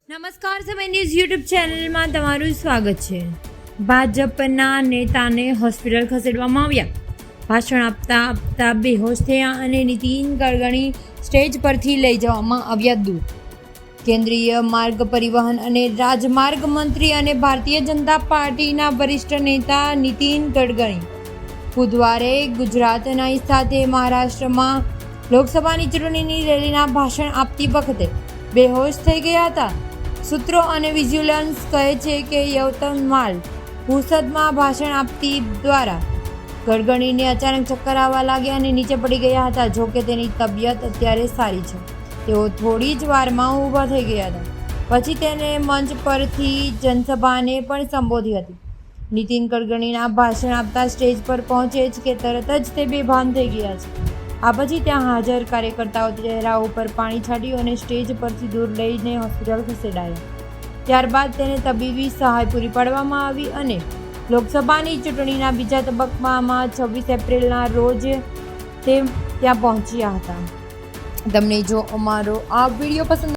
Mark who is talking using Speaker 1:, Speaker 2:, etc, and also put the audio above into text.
Speaker 1: નમસ્કાર સમય news YouTube ચેનલમાં તમારું સ્વાગત છે। ભાજપના નેતાને હોસ્પિટલ ખસેડવામાં આવ્યા। ભાષણ આપતા આપતા બેહોશ થયા અને નીતિન ગડકરી સ્ટેજ પરથી લઈ જવામાં આવ્યા દૂર। કેન્દ્રીય માર્ગ પરિવહન અને રાજમાર્ગ મંત્રી અને ભારતીય જનતા પાર્ટીના વરિષ્ઠ નેતા નીતિન ગડકરી બુધવારે ગુજરાતના સાથે મહારાષ્ટ્રમાં લોકસભાની ચૂંટણીની રેલીના ભાષણ આપતી વખતે બેહોશ થઈ ગયા હતા। સૂત્રો અને વિજ્યુઅલ્સ કહે છે કે યવતમાલ પુરસદમાં ભાષણ આપતી દ્વારા ગડકરીને અચાનક ચક્કર આવવા લાગ્યા અને નીચે પડી ગયા હતા। જો કે તેની તબિયત અત્યારે સારી છે। તેઓ થોડી જ વારમાં ઊભા થઈ ગયા હતા। પછી તેને મંચ પરથી જનસભાને પણ સંબોધી હતી। નીતિન ગડકરીના ભાષણ આપતા સ્ટેજ પર પહોંચે જ કે તરત જ તે બેભાન થઈ ગયા છે। આ પછી ત્યાં હાજર કાર્યકર્તાઓ ચહેરા ઉપર પાણી છાંટ્યું અને સ્ટેજ પરથી દૂર લઈને હોસ્પિટલ ખસેડાયા। ત્યારબાદ તેને તબીબી સહાય પૂરી પાડવામાં આવી અને લોકસભાની ચૂંટણીના બીજા તબક્કામાં 26 એપ્રિલના રોજ તે ત્યાં પહોંચ્યા હતા। તમને જો અમારો આ વિડીયો પસંદ